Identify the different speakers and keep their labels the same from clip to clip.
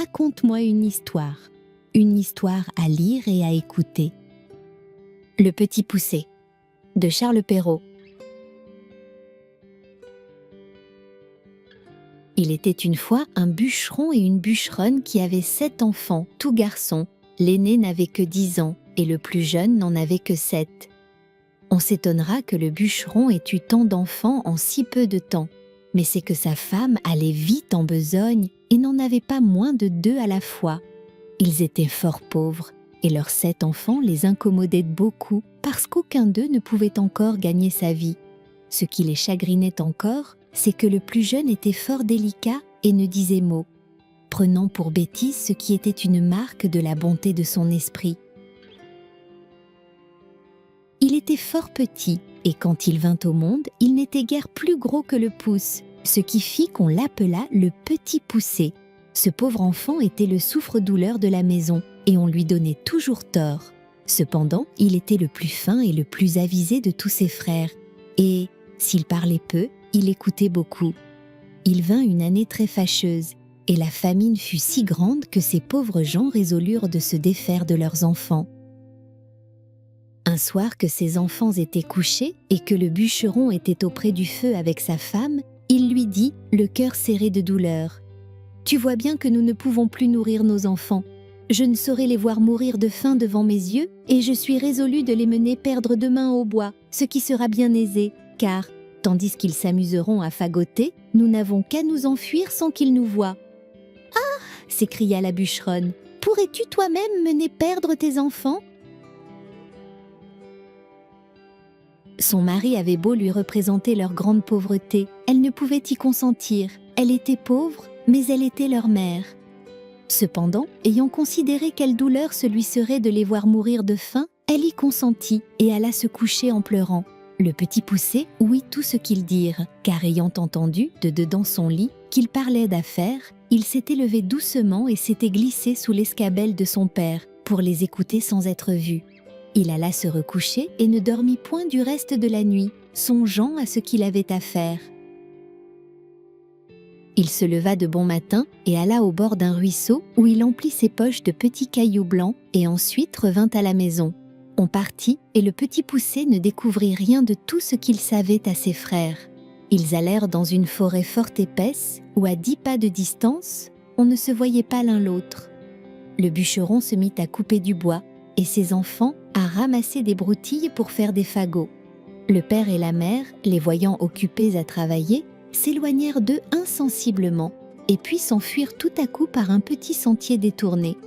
Speaker 1: raconte-moi une histoire à lire et à écouter. Le Petit Poucet, de Charles Perrault. Il était une fois un bûcheron et une bûcheronne qui avaient 7 enfants, tous garçons. L'aîné n'avait que 10 ans et le plus jeune n'en avait que 7. On s'étonnera que le bûcheron ait eu tant d'enfants en si peu de temps. Mais c'est que sa femme allait vite en besogne et n'en avait pas moins de 2 à la fois. Ils étaient fort pauvres et leurs 7 enfants les incommodaient beaucoup parce qu'aucun d'eux ne pouvait encore gagner sa vie. Ce qui les chagrinait encore, c'est que le plus jeune était fort délicat et ne disait mot, prenant pour bêtise ce qui était une marque de la bonté de son esprit. Il était fort petit, et quand il vint au monde, il n'était guère plus gros que le pouce, ce qui fit qu'on l'appela le Petit Poucet. Ce pauvre enfant était le souffre-douleur de la maison, et on lui donnait toujours tort. Cependant, il était le plus fin et le plus avisé de tous ses frères, et, s'il parlait peu, il écoutait beaucoup. Il vint une année très fâcheuse, et la famine fut si grande que ces pauvres gens résolurent de se défaire de leurs enfants. Un soir que ses enfants étaient couchés et que le bûcheron était auprès du feu avec sa femme, il lui dit, le cœur serré de douleur, « Tu vois bien que nous ne pouvons plus nourrir nos enfants. Je ne saurais les voir mourir de faim devant mes yeux et je suis résolu de les mener perdre demain au bois, ce qui sera bien aisé, car, tandis qu'ils s'amuseront à fagoter, nous n'avons qu'à nous enfuir sans qu'ils nous voient. »« Ah !» s'écria la bûcheronne, « pourrais-tu toi-même mener perdre tes enfants ?» Son mari avait beau lui représenter leur grande pauvreté, elle ne pouvait y consentir. Elle était pauvre, mais elle était leur mère. Cependant, ayant considéré quelle douleur ce lui serait de les voir mourir de faim, elle y consentit et alla se coucher en pleurant. Le Petit Poucet ouït tout ce qu'ils dirent, car ayant entendu, de dedans son lit, qu'ils parlaient d'affaires, il s'était levé doucement et s'était glissé sous l'escabelle de son père, pour les écouter sans être vu. Il alla se recoucher et ne dormit point du reste de la nuit, songeant à ce qu'il avait à faire. Il se leva de bon matin et alla au bord d'un ruisseau où il emplit ses poches de petits cailloux blancs et ensuite revint à la maison. On partit et le Petit Poucet ne découvrit rien de tout ce qu'il savait à ses frères. Ils allèrent dans une forêt fort épaisse où à 10 pas de distance, on ne se voyait pas l'un l'autre. Le bûcheron se mit à couper du bois et ses enfants à ramasser des broutilles pour faire des fagots. Le père et la mère, les voyant occupés à travailler, s'éloignèrent d'eux insensiblement et puis s'enfuirent tout à coup par un petit sentier détourné.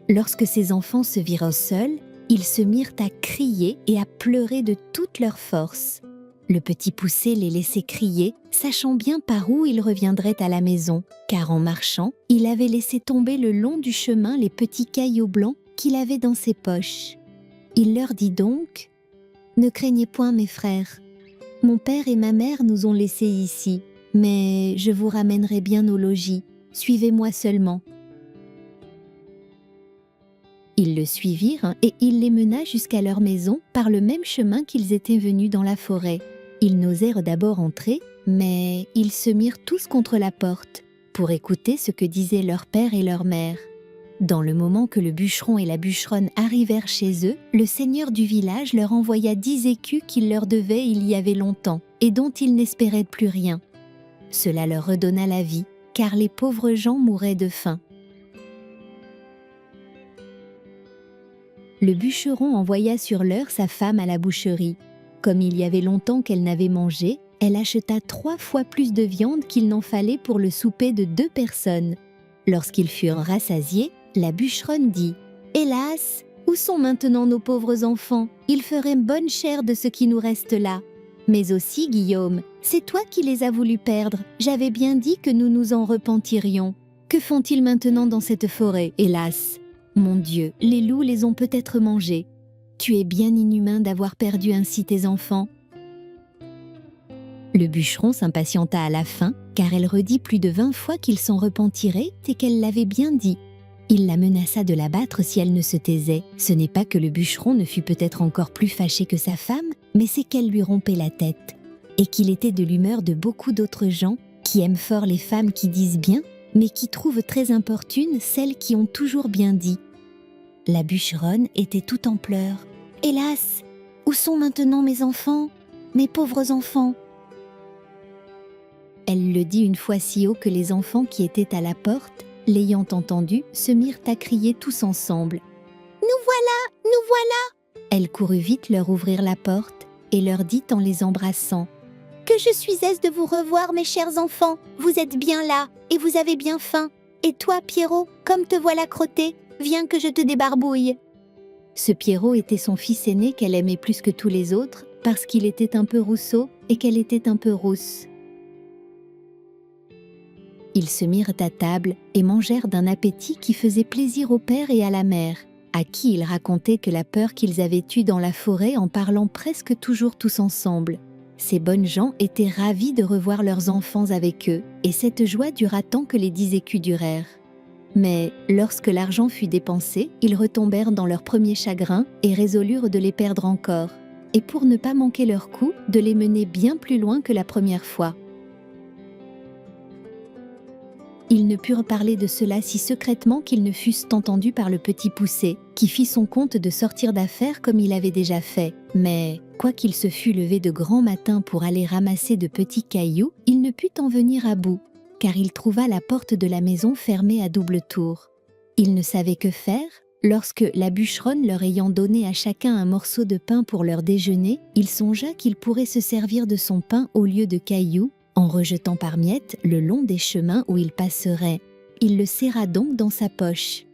Speaker 1: Lorsque ces enfants se virent seuls, ils se mirent à crier et à pleurer de toute leur force. Le Petit Poucet les laissait crier, sachant bien par où ils reviendraient à la maison, car en marchant, il avait laissé tomber le long du chemin les petits cailloux blancs qu'il avait dans ses poches. Il leur dit donc « Ne craignez point, mes frères. Mon père et ma mère nous ont laissés ici, mais je vous ramènerai bien au logis. Suivez-moi seulement. » Ils le suivirent et il les mena jusqu'à leur maison par le même chemin qu'ils étaient venus dans la forêt. Ils n'osèrent d'abord entrer, mais ils se mirent tous contre la porte pour écouter ce que disaient leur père et leur mère. Dans le moment que le bûcheron et la bûcheronne arrivèrent chez eux, le seigneur du village leur envoya 10 écus qu'il leur devait il y avait longtemps et dont ils n'espéraient plus rien. Cela leur redonna la vie, car les pauvres gens mouraient de faim. Le bûcheron envoya sur l'heure sa femme à la boucherie. Comme il y avait longtemps qu'elle n'avait mangé, elle acheta 3 fois plus de viande qu'il n'en fallait pour le souper de 2 personnes. Lorsqu'ils furent rassasiés, la bûcheronne dit « Hélas, où sont maintenant nos pauvres enfants? Ils feraient bonne chère de ce qui nous reste là. Mais aussi, Guillaume, c'est toi qui les as voulu perdre. J'avais bien dit que nous nous en repentirions. Que font-ils maintenant dans cette forêt, hélas? Mon Dieu, les loups les ont peut-être mangés. Tu es bien inhumain d'avoir perdu ainsi tes enfants. » Le bûcheron s'impatienta à la fin, car elle redit plus de 20 fois qu'il s'en repentirait et qu'elle l'avait bien dit. Il la menaça de la battre si elle ne se taisait. Ce n'est pas que le bûcheron ne fût peut-être encore plus fâché que sa femme, mais c'est qu'elle lui rompait la tête, et qu'il était de l'humeur de beaucoup d'autres gens qui aiment fort les femmes qui disent bien, mais qui trouvent très importunes celles qui ont toujours bien dit. La bûcheronne était tout en pleurs. « Hélas, où sont maintenant mes enfants, mes pauvres enfants ?» Elle le dit une fois si haut que les enfants qui étaient à la porte, l'ayant entendu, se mirent à crier tous ensemble. « Nous voilà, nous voilà !» Elle courut vite leur ouvrir la porte et leur dit en les embrassant « Que je suis aise de vous revoir, mes chers enfants, vous êtes bien là et vous avez bien faim. Et toi, Pierrot, comme te voilà crotté, viens que je te débarbouille. » Ce Pierrot était son fils aîné qu'elle aimait plus que tous les autres parce qu'il était un peu rousseau et qu'elle était un peu rousse. Ils se mirent à table et mangèrent d'un appétit qui faisait plaisir au père et à la mère, à qui ils racontaient que la peur qu'ils avaient eue dans la forêt en parlant presque toujours tous ensemble. Ces bonnes gens étaient ravis de revoir leurs enfants avec eux, et cette joie dura tant que les 10 écus durèrent. Mais lorsque l'argent fut dépensé, ils retombèrent dans leur premier chagrin et résolurent de les perdre encore, et pour ne pas manquer leur coup, de les mener bien plus loin que la première fois. Ils ne purent parler de cela si secrètement qu'ils ne fussent entendus par le petit Poucet, qui fit son compte de sortir d'affaires comme il avait déjà fait. Mais, quoiqu'il se fût levé de grand matin pour aller ramasser de petits cailloux, il ne put en venir à bout, car il trouva la porte de la maison fermée à double tour. Il ne savait que faire, lorsque, la bûcheronne leur ayant donné à chacun un morceau de pain pour leur déjeuner, il songea qu'il pourrait se servir de son pain au lieu de cailloux, en rejetant par miettes le long des chemins où il passerait. Il le serra donc dans sa poche.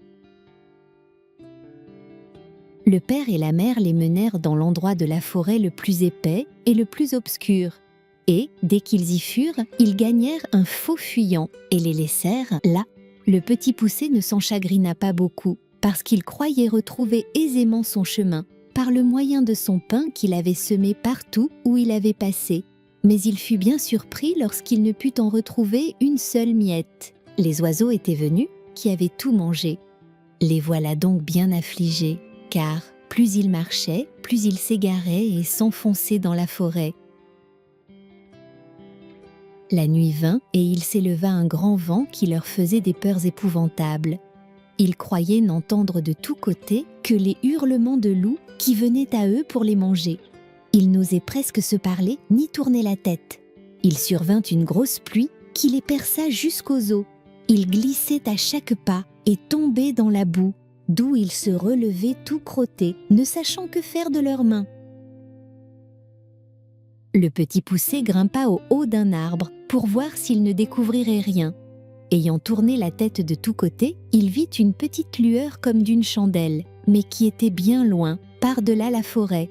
Speaker 1: Le père et la mère les menèrent dans l'endroit de la forêt le plus épais et le plus obscur. Et, dès qu'ils y furent, ils gagnèrent un faux fuyant et les laissèrent là. Le petit Poucet ne s'en chagrina pas beaucoup, parce qu'il croyait retrouver aisément son chemin, par le moyen de son pain qu'il avait semé partout où il avait passé. Mais il fut bien surpris lorsqu'il ne put en retrouver une seule miette. Les oiseaux étaient venus, qui avaient tout mangé. Les voilà donc bien affligés, car plus ils marchaient, plus ils s'égaraient et s'enfonçaient dans la forêt. La nuit vint et il s'éleva un grand vent qui leur faisait des peurs épouvantables. Ils croyaient n'entendre de tous côtés que les hurlements de loups qui venaient à eux pour les manger. Ils n'osaient presque se parler ni tourner la tête. Il survint une grosse pluie qui les perça jusqu'aux os. Ils glissaient à chaque pas et tombaient dans la boue, d'où ils se relevaient tout crottés, ne sachant que faire de leurs mains. Le petit Poucet grimpa au haut d'un arbre pour voir s'il ne découvrirait rien. Ayant tourné la tête de tous côtés, il vit une petite lueur comme d'une chandelle, mais qui était bien loin, par-delà la forêt.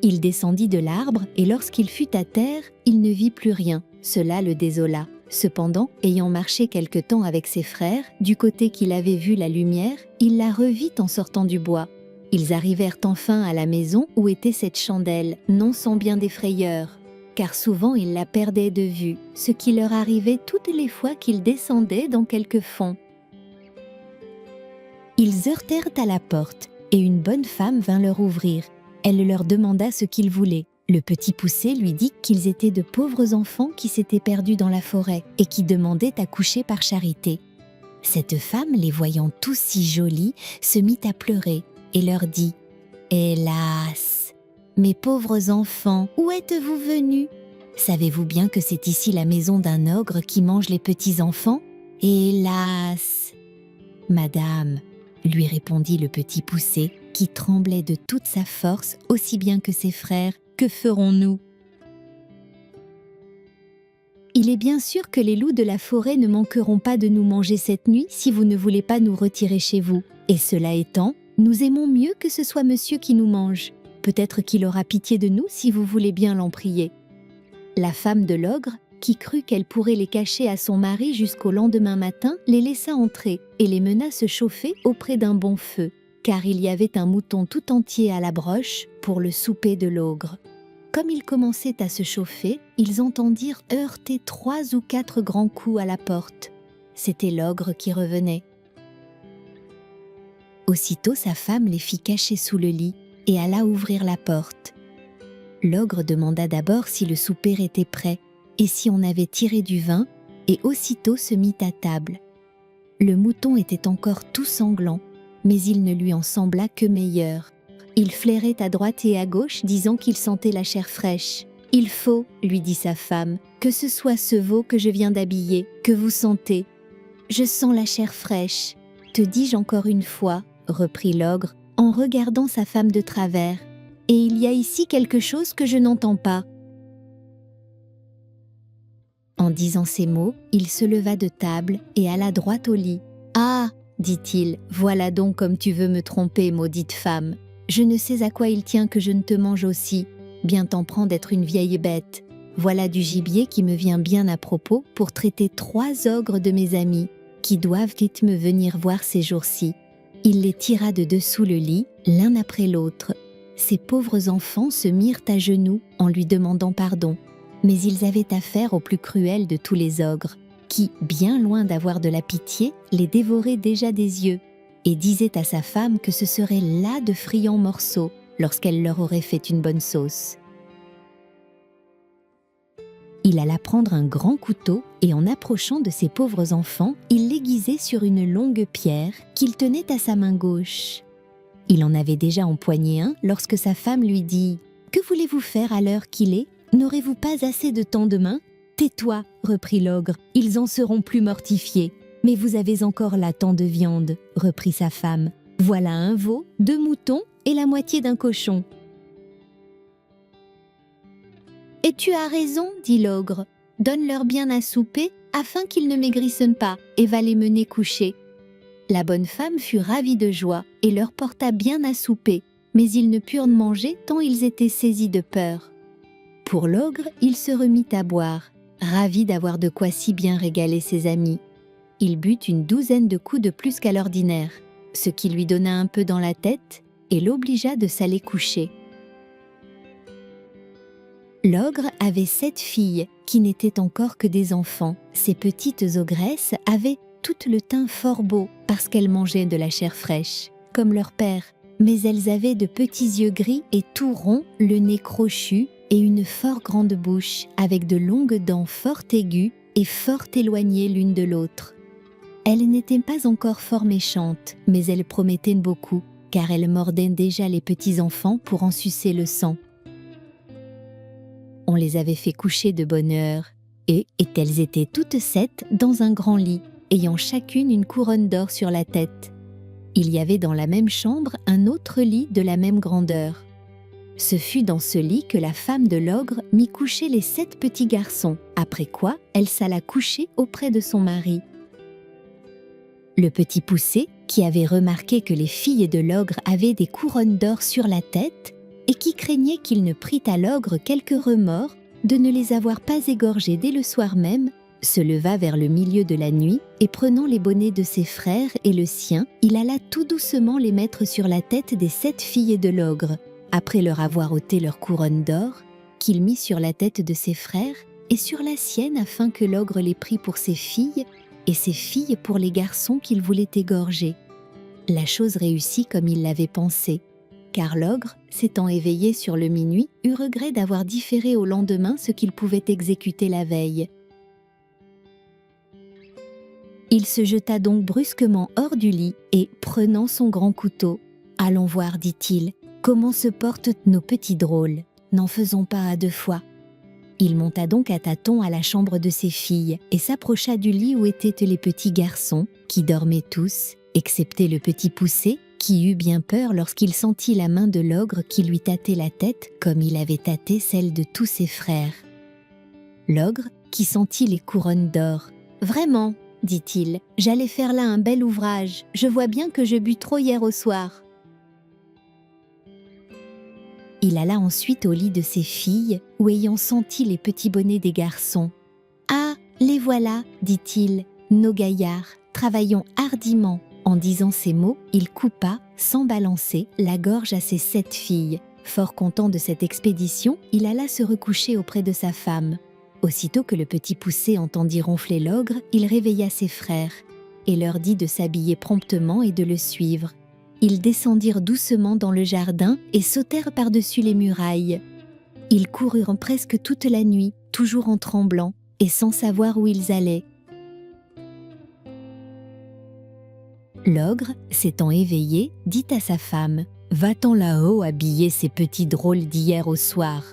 Speaker 1: Il descendit de l'arbre et lorsqu'il fut à terre, il ne vit plus rien. Cela le désola. Cependant, ayant marché quelque temps avec ses frères, du côté qu'il avait vu la lumière, il la revit en sortant du bois. Ils arrivèrent enfin à la maison où était cette chandelle, non sans bien des frayeurs, car souvent ils la perdaient de vue, ce qui leur arrivait toutes les fois qu'ils descendaient dans quelque fond. Ils heurtèrent à la porte, et une bonne femme vint leur ouvrir. Elle leur demanda ce qu'ils voulaient. Le petit Poucet lui dit qu'ils étaient de pauvres enfants qui s'étaient perdus dans la forêt et qui demandaient à coucher par charité. Cette femme, les voyant tous si jolis, se mit à pleurer et leur dit « Hélas, mes pauvres enfants, où êtes-vous venus? Savez-vous bien que c'est ici la maison d'un ogre qui mange les petits enfants? Hélas !»« Madame, » lui répondit le petit Poucet, qui tremblait de toute sa force, aussi bien que ses frères, « que ferons-nous » Il est bien sûr que les loups de la forêt ne manqueront pas de nous manger cette nuit si vous ne voulez pas nous retirer chez vous. Et cela étant, nous aimons mieux que ce soit monsieur qui nous mange. Peut-être qu'il aura pitié de nous si vous voulez bien l'en prier. La femme de l'ogre, qui crut qu'elle pourrait les cacher à son mari jusqu'au lendemain matin, les laissa entrer et les mena se chauffer auprès d'un bon feu, car il y avait un mouton tout entier à la broche pour le souper de l'ogre. Comme ils commençaient à se chauffer, ils entendirent heurter 3 ou 4 grands coups à la porte. C'était l'ogre qui revenait. Aussitôt sa femme les fit cacher sous le lit et alla ouvrir la porte. L'ogre demanda d'abord si le souper était prêt et si on avait tiré du vin, et aussitôt se mit à table. Le mouton était encore tout sanglant, mais il ne lui en sembla que meilleur. Il flairait à droite et à gauche, disant qu'il sentait la chair fraîche. « Il faut, lui dit sa femme, que ce soit ce veau que je viens d'habiller, que vous sentez. Je sens la chair fraîche. Te dis-je encore une fois, reprit l'ogre, en regardant sa femme de travers. Et il y a ici quelque chose que je n'entends pas. » En disant ces mots, il se leva de table et alla droit au lit. « Ah, dit-il, voilà donc comme tu veux me tromper, maudite femme. Je ne sais à quoi il tient que je ne te mange aussi. Bien t'en prends d'être une vieille bête. Voilà du gibier qui me vient bien à propos pour traiter 3 ogres de mes amis, qui doivent vite me venir voir ces jours-ci. » Il les tira de dessous le lit, l'un après l'autre. Ces pauvres enfants se mirent à genoux en lui demandant pardon. Mais ils avaient affaire au plus cruel de tous les ogres, qui, bien loin d'avoir de la pitié, les dévorait déjà des yeux, et disait à sa femme que ce serait là de friands morceaux lorsqu'elle leur aurait fait une bonne sauce. Il alla prendre un grand couteau et en approchant de ces pauvres enfants, il l'aiguisait sur une longue pierre qu'il tenait à sa main gauche. Il en avait déjà empoigné un lorsque sa femme lui dit « Que voulez-vous faire à l'heure qu'il est ? N'aurez-vous pas assez de temps demain ? » « Tais-toi, reprit l'ogre, ils en seront plus mortifiés. Mais vous avez encore là tant de viande, reprit sa femme. Voilà un veau, 2 moutons et la moitié d'un cochon. Et tu as raison, dit l'ogre. Donne-leur bien à souper afin qu'ils ne maigrissent pas et va les mener coucher. La bonne femme fut ravie de joie et leur porta bien à souper, mais ils ne purent manger tant ils étaient saisis de peur. Pour l'ogre, il se remit à boire, ravi d'avoir de quoi si bien régaler ses amis. Il but une 12aine de coups de plus qu'à l'ordinaire, ce qui lui donna un peu dans la tête et l'obligea de s'aller coucher. L'ogre avait 7 filles qui n'étaient encore que des enfants. Ces petites ogresses avaient toutes le teint fort beau parce qu'elles mangeaient de la chair fraîche, comme leur père. Mais elles avaient de petits yeux gris et tout ronds, le nez crochu et une fort grande bouche avec de longues dents fort aiguës et fort éloignées l'une de l'autre. Elles n'étaient pas encore fort méchantes, mais elles promettaient beaucoup, car elles mordaient déjà les petits-enfants pour en sucer le sang. On les avait fait coucher de bonne heure, et elles étaient toutes 7 dans un grand lit, ayant chacune une couronne d'or sur la tête. Il y avait dans la même chambre un autre lit de la même grandeur. Ce fut dans ce lit que la femme de l'ogre mit coucher les 7 petits garçons, après quoi elle s'alla coucher auprès de son mari. Le petit poucet, qui avait remarqué que les filles de l'ogre avaient des couronnes d'or sur la tête, et qui craignait qu'il ne prît à l'ogre quelque remords de ne les avoir pas égorgées dès le soir même, se leva vers le milieu de la nuit et prenant les bonnets de ses frères et le sien, il alla tout doucement les mettre sur la tête des 7 filles de l'ogre, après leur avoir ôté leur couronne d'or, qu'il mit sur la tête de ses frères et sur la sienne afin que l'ogre les prît pour ses filles et ses filles pour les garçons qu'il voulait égorger. La chose réussit comme il l'avait pensé, car l'ogre, s'étant éveillé sur le minuit, eut regret d'avoir différé au lendemain ce qu'il pouvait exécuter la veille. Il se jeta donc brusquement hors du lit et, prenant son grand couteau, « Allons voir, dit-il, comment se portent nos petits drôles, n'en faisons pas à 2 fois. » Il monta donc à tâtons à la chambre de ses filles et s'approcha du lit où étaient les petits garçons, qui dormaient tous, excepté le petit poucet, qui eut bien peur lorsqu'il sentit la main de l'ogre qui lui tâtait la tête comme il avait tâté celle de tous ses frères. L'ogre, qui sentit les couronnes d'or, « Vraiment, dit-il, j'allais faire là un bel ouvrage, je vois bien que je bus trop hier au soir. » Il alla ensuite au lit de ses filles, où ayant senti les petits bonnets des garçons, « Ah, les voilà, dit-il, nos gaillards, travaillons hardiment. » En disant ces mots, il coupa, sans balancer, la gorge à ses 7 filles. Fort content de cette expédition, il alla se recoucher auprès de sa femme. Aussitôt que le petit poucet entendit ronfler l'ogre, il réveilla ses frères et leur dit de s'habiller promptement et de le suivre. Ils descendirent doucement dans le jardin et sautèrent par-dessus les murailles. Ils coururent presque toute la nuit, toujours en tremblant et sans savoir où ils allaient. L'ogre, s'étant éveillé, dit à sa femme « Va-t'en là-haut habiller ces petits drôles d'hier au soir ».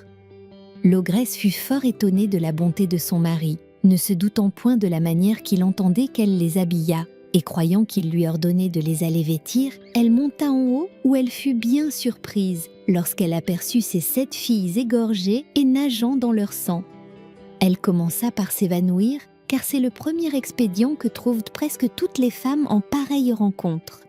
Speaker 1: L'ogresse fut fort étonnée de la bonté de son mari, ne se doutant point de la manière qu'il entendait qu'elle les habillât, et croyant qu'il lui ordonnait de les aller vêtir, elle monta en haut où elle fut bien surprise lorsqu'elle aperçut ses 7 filles égorgées et nageant dans leur sang. Elle commença par s'évanouir, car c'est le premier expédient que trouvent presque toutes les femmes en pareille rencontre.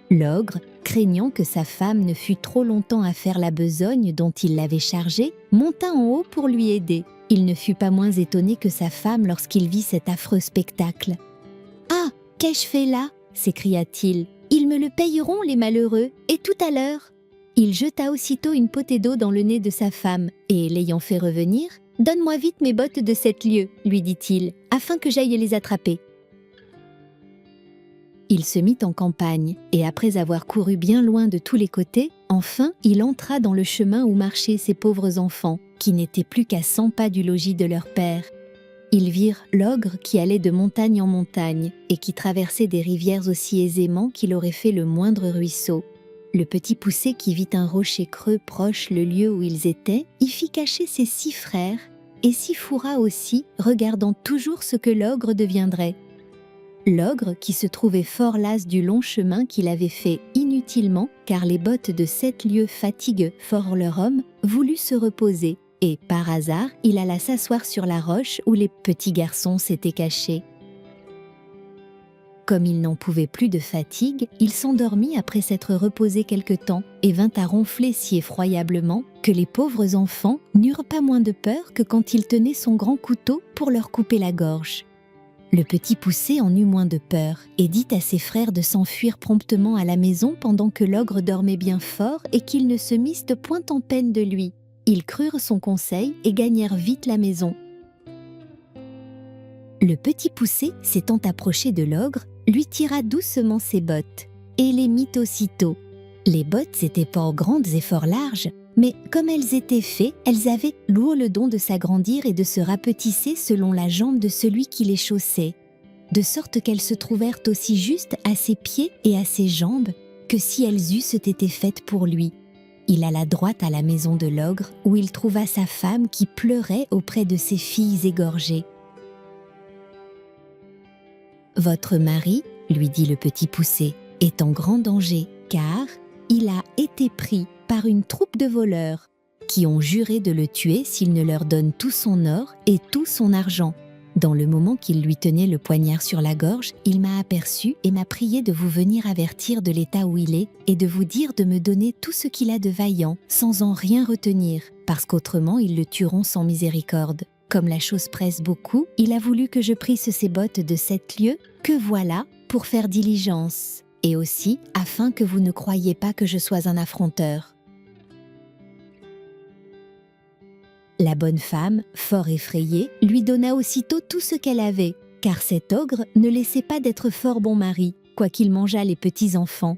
Speaker 1: L'ogre, craignant que sa femme ne fût trop longtemps à faire la besogne dont il l'avait chargée, monta en haut pour lui aider. Il ne fut pas moins étonné que sa femme lorsqu'il vit cet affreux spectacle. « Ah, qu'ai-je fait là ?» s'écria-t-il. « Ils me le payeront, les malheureux, et tout à l'heure !» Il jeta aussitôt une potée d'eau dans le nez de sa femme, et l'ayant fait revenir, « Donne-moi vite mes bottes de 7 lieues, lui dit-il, afin que j'aille les attraper. » Il se mit en campagne, et après avoir couru bien loin de tous les côtés, enfin il entra dans le chemin où marchaient ces pauvres enfants, qui n'étaient plus qu'à 100 pas du logis de leur père. Ils virent l'ogre qui allait de montagne en montagne, et qui traversait des rivières aussi aisément qu'il aurait fait le moindre ruisseau. Le petit poucet qui vit un rocher creux proche le lieu où ils étaient, y fit cacher ses 6 frères, et s'y fourra aussi, regardant toujours ce que l'ogre deviendrait. L'ogre, qui se trouvait fort las du long chemin qu'il avait fait inutilement, car les bottes de 7 lieues fatiguent fort leur homme, voulut se reposer, et par hasard, il alla s'asseoir sur la roche où les petits garçons s'étaient cachés. Comme il n'en pouvait plus de fatigue, il s'endormit après s'être reposé quelque temps, et vint à ronfler si effroyablement que les pauvres enfants n'eurent pas moins de peur que quand il tenait son grand couteau pour leur couper la gorge. Le petit poucet en eut moins de peur et dit à ses frères de s'enfuir promptement à la maison pendant que l'ogre dormait bien fort et qu'ils ne se missent point en peine de lui. Ils crurent son conseil et gagnèrent vite la maison. Le petit poucet, s'étant approché de l'ogre, lui tira doucement ses bottes et les mit aussitôt. Les bottes n'étaient pas grandes et fort larges, mais comme elles étaient faites, elles avaient lourd le don de s'agrandir et de se rapetisser selon la jambe de celui qui les chaussait, de sorte qu'elles se trouvèrent aussi justes à ses pieds et à ses jambes que si elles eussent été faites pour lui. Il alla droit à la maison de l'ogre, où il trouva sa femme qui pleurait auprès de ses filles égorgées. « Votre mari, lui dit le petit poucet, est en grand danger, car il a été pris par une troupe de voleurs qui ont juré de le tuer s'il ne leur donne tout son or et tout son argent. Dans le moment qu'il lui tenait le poignard sur la gorge, il m'a aperçu et m'a prié de vous venir avertir de l'état où il est et de vous dire de me donner tout ce qu'il a de vaillant, sans en rien retenir, parce qu'autrement ils le tueront sans miséricorde. Comme la chose presse beaucoup, il a voulu que je prisse ses bottes de 7 lieues, que voilà, pour faire diligence, et aussi afin que vous ne croyiez pas que je sois un affronteur. » La bonne femme, fort effrayée, lui donna aussitôt tout ce qu'elle avait, car cet ogre ne laissait pas d'être fort bon mari, quoiqu'il mangeât les petits-enfants.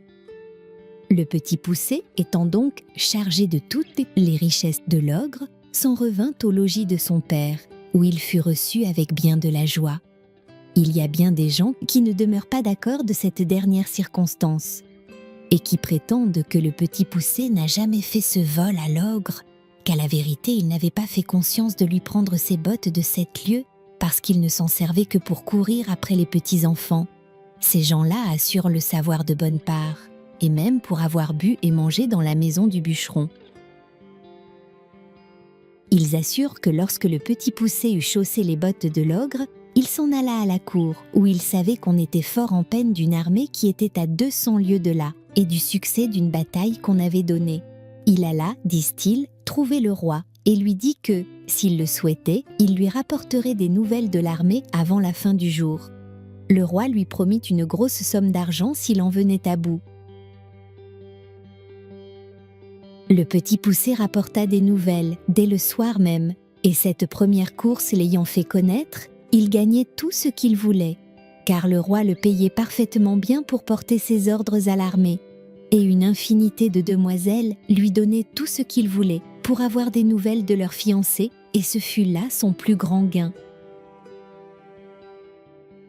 Speaker 1: Le petit poucet, étant donc chargé de toutes les richesses de l'ogre, s'en revint au logis de son père, où il fut reçu avec bien de la joie. Il y a bien des gens qui ne demeurent pas d'accord de cette dernière circonstance, et qui prétendent que le petit poucet n'a jamais fait ce vol à l'ogre, qu'à la vérité il n'avait pas fait conscience de lui prendre ses bottes de 7 lieues, parce qu'il ne s'en servait que pour courir après les petits-enfants. Ces gens-là assurent le savoir de bonne part, et même pour avoir bu et mangé dans la maison du bûcheron. Ils assurent que lorsque le petit poucet eut chaussé les bottes de l'ogre, il s'en alla à la cour, où il savait qu'on était fort en peine d'une armée qui était à 200 lieues de là, et du succès d'une bataille qu'on avait donnée. Il alla, disent-ils, trouver le roi, et lui dit que, s'il le souhaitait, il lui rapporterait des nouvelles de l'armée avant la fin du jour. Le roi lui promit une grosse somme d'argent s'il en venait à bout. Le petit poucet rapporta des nouvelles, dès le soir même, et cette première course l'ayant fait connaître, il gagnait tout ce qu'il voulait, car le roi le payait parfaitement bien pour porter ses ordres à l'armée, et une infinité de demoiselles lui donnaient tout ce qu'il voulait pour avoir des nouvelles de leur fiancé, et ce fut là son plus grand gain.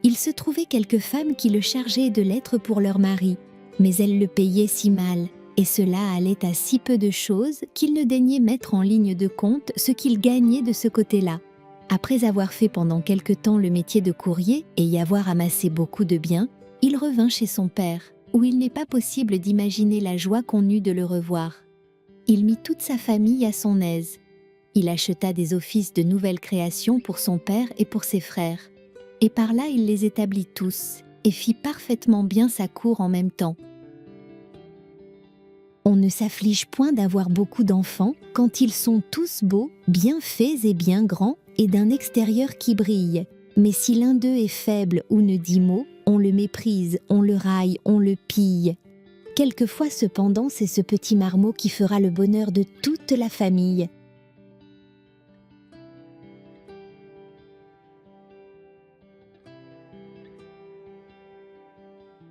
Speaker 1: Il Il se trouvait quelques femmes qui le chargeaient de lettres pour leur mari, mais elles le payaient si mal, et cela allait à si peu de choses qu'il ne daignait mettre en ligne de compte ce qu'il gagnait de ce côté-là. Après avoir fait pendant quelque temps le métier de courrier et y avoir amassé beaucoup de biens, il revint chez son père, où il n'est pas possible d'imaginer la joie qu'on eut de le revoir. Il mit toute sa famille à son aise. Il acheta des offices de nouvelles créations pour son père et pour ses frères. Et par là il les établit tous, et fit parfaitement bien sa cour en même temps. On ne s'afflige point d'avoir beaucoup d'enfants quand ils sont tous beaux, bien faits et bien grands, et d'un extérieur qui brille. Mais si l'un d'eux est faible ou ne dit mot, on le méprise, on le raille, on le pille. Quelquefois cependant, c'est ce petit marmot qui fera le bonheur de toute la famille,